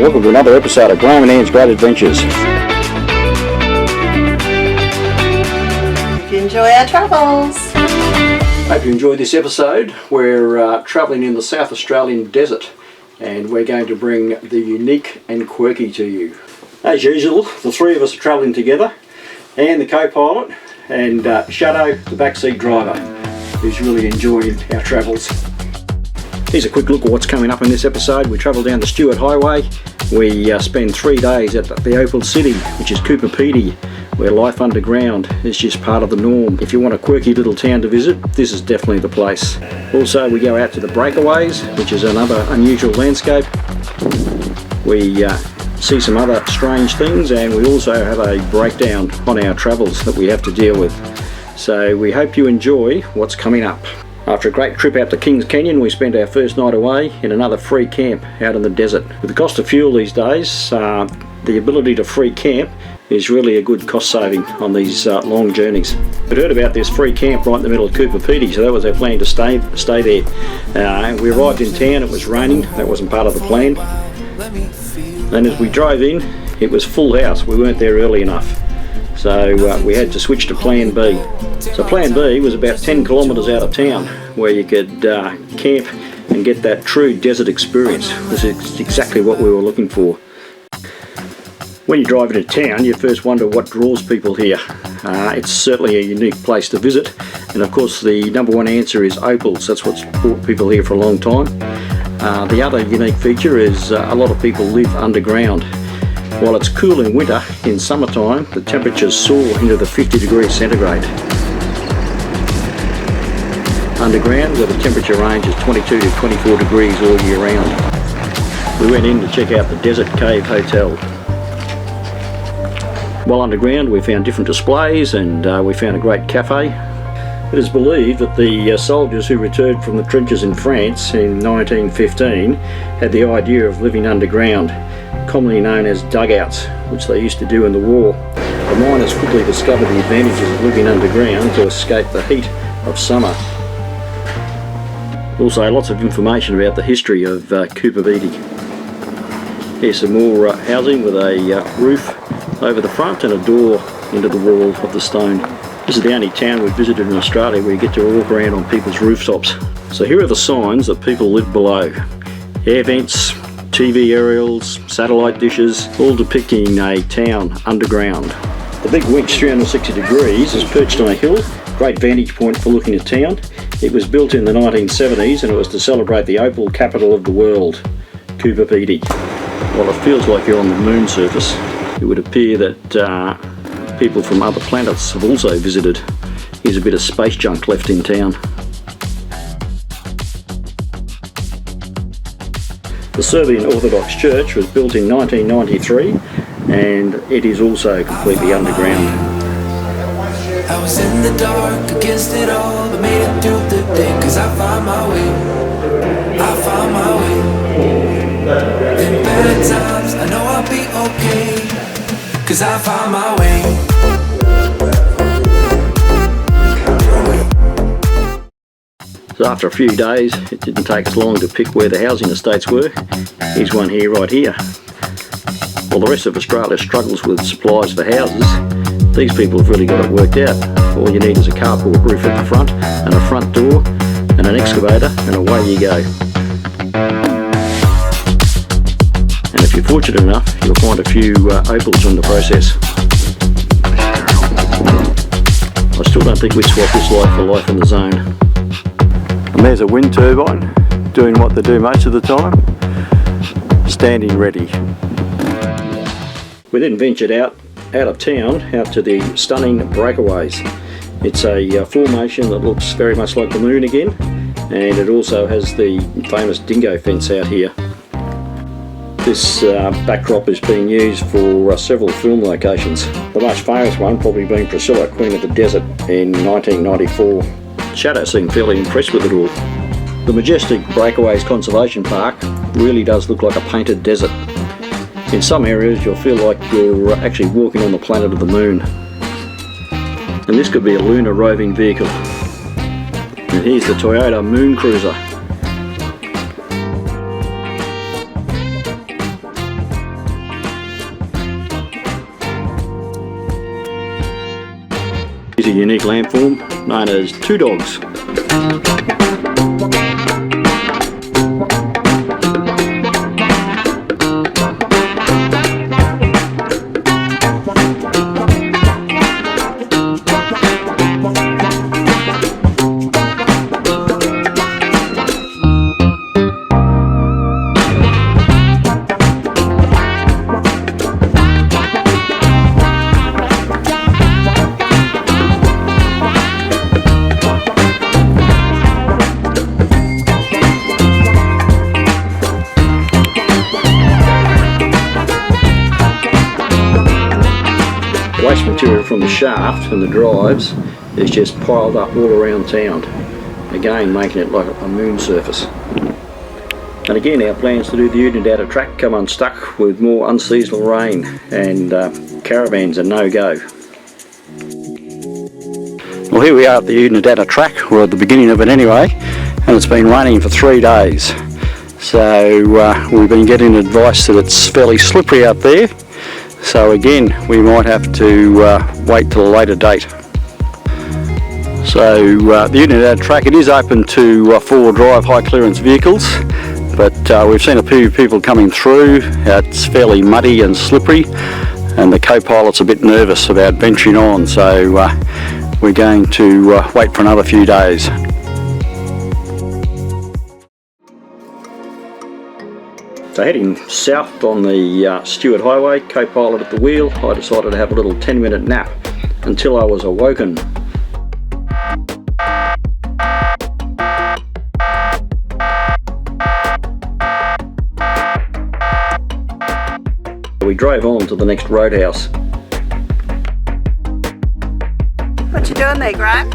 welcome to another episode of Graham and Ann's Great Adventures. Hope you enjoy our travels. Hope you enjoyed this episode. We're travelling in the South Australian desert, and we're going to bring the unique and quirky to you. As usual, the three of us are travelling together, Anne the co-pilot, and Shadow the backseat driver, who's really enjoying our travels. Here's a quick look at what's coming up in this episode. We travel down the Stuart Highway. We spend 3 days at the Opal city, which is Coober Pedy, where life underground is just part of the norm. If you want a quirky little town to visit, this is definitely the place. Also, we go out to the Breakaways, which is another unusual landscape. We see some other strange things, and we also have a breakdown on our travels that we have to deal with. So we hope you enjoy what's coming up. After a great trip out to Kings Canyon, we spent our first night away in another free camp out in the desert. With the cost of fuel these days, the ability to free camp is really a good cost saving on these long journeys. We'd heard about this free camp right in the middle of Coober Pedy, so that was our plan to stay there. We arrived in town, it was raining, that wasn't part of the plan. And as we drove in, it was full house, we weren't there early enough. So we had to switch to plan B. So plan B was about 10 kilometres out of town, where you could camp and get that true desert experience. This is exactly what we were looking for. When you drive into town, you first wonder what draws people here. It's certainly a unique place to visit, and of course the number one answer is Opals. That's what's brought people here for a long time. The other unique feature is a lot of people live underground. While it's cool in winter, in summertime the temperatures soar into the 50 degrees centigrade. Underground, where the temperature range is 22 to 24 degrees all year round. We went in to check out the Desert Cave Hotel. While underground, we found different displays, and we found a great cafe. It is believed that the soldiers who returned from the trenches in France in 1915 had the idea of living underground, commonly known as dugouts, which they used to do in the war. The miners quickly discovered the advantages of living underground to escape the heat of summer. Also, lots of information about the history of Coober Pedy. Here's some more housing with a roof over the front and a door into the wall of the stone. This is the only town we've visited in Australia where you get to walk around on people's rooftops. So here are the signs that people live below. Air vents, TV aerials, satellite dishes, all depicting a town underground. The big winch 360 degrees is perched on a hill, great vantage point for looking at town. It was built in the 1970s, and it was to celebrate the opal capital of the world, Coober Pedy. While it feels like you're on the moon surface, it would appear that people from other planets have also visited. Here's a bit of space junk left in town. The Serbian Orthodox Church was built in 1993, and it is also completely underground. I was in the dark against it all, but made it through the day, 'cause I found my way. I found my way. In bad times, I know I'll be okay, 'cause I found my way. So after a few days, it didn't take us long to pick where the housing estates were. Here's one here, right here. While the rest of Australia struggles with supplies for houses, these people have really got it worked out. All you need is a carport roof at the front, and a front door, and an excavator, and away you go. And if you're fortunate enough, you'll find a few opals in the process. I still don't think we'd swap this life for life in the zone. And there's a wind turbine doing what they do most of the time, standing ready. We then ventured out of town, out to the stunning Breakaways. It's a formation that looks very much like the moon again, and it also has the famous dingo fence out here. This backdrop is being used for several film locations. The most famous one probably being Priscilla, Queen of the Desert, in 1994. Shadow seemed fairly impressed with it all. The majestic Breakaways Conservation Park really does look like a painted desert. In some areas you'll feel like you're actually walking on the planet of the moon. And this could be a lunar roving vehicle. And here's the Toyota Moon Cruiser. It's a unique lamp form known as two dogs. Waste material from the shaft and the drives is just piled up all around town, again making it like a moon surface. And again, our plans to do the Unadata track come unstuck with more unseasonal rain, and caravans are no go. Well, here we are at the Unadata track, or at the beginning of it anyway, and it's been raining for 3 days. So we've been getting advice that it's fairly slippery out there. So again, we might have to wait till a later date. So the Unadata track, it is open to four-wheel drive high clearance vehicles, but we've seen a few people coming through. It's fairly muddy and slippery, and the co-pilot's a bit nervous about venturing on, so we're going to wait for another few days. So heading south on the Stewart Highway, co-pilot at the wheel, I decided to have a little 10-minute nap until I was awoken. We drove on to the next roadhouse. What you doing there, Graham?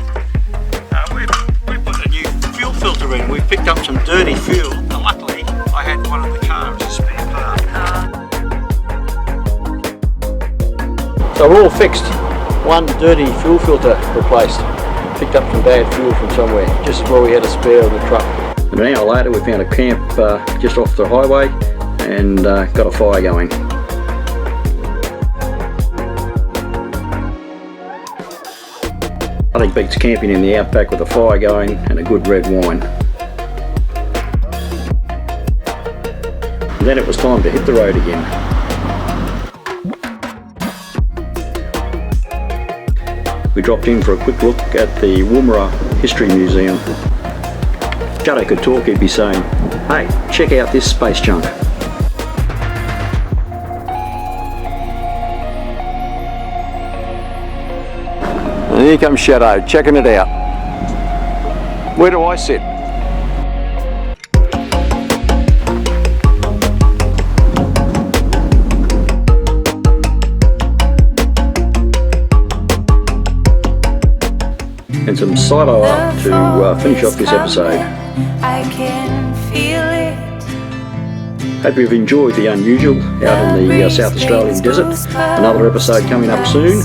We put a new fuel filter in. We picked up some dirty fuel, and luckily I had one in the car as a spare part. So we're all fixed. One dirty fuel filter replaced. Picked up some bad fuel from somewhere, just where we had a spare in the truck. And an hour later we found a camp just off the highway and got a fire going. Nothing beats camping in the outback with a fire going and a good red wine. And then it was time to hit the road again. We dropped in for a quick look at the Woomera History Museum. If Juddo could talk, he'd be saying, "Hey, check out this space junk." And here comes Shadow, checking it out. Where do I sit? And some silo up to finish off this episode. I can feel it. Hope you've enjoyed the unusual out in the South Australian desert. Another episode coming up soon.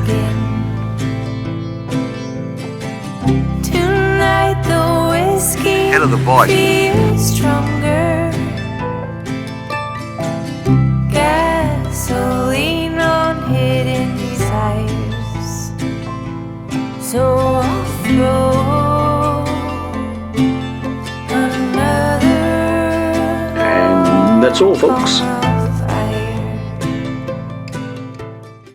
Tonight the whiskey Head of the bike. feels stronger. Gasoline on hidden desires. So I'll throw another. And that's all, folks.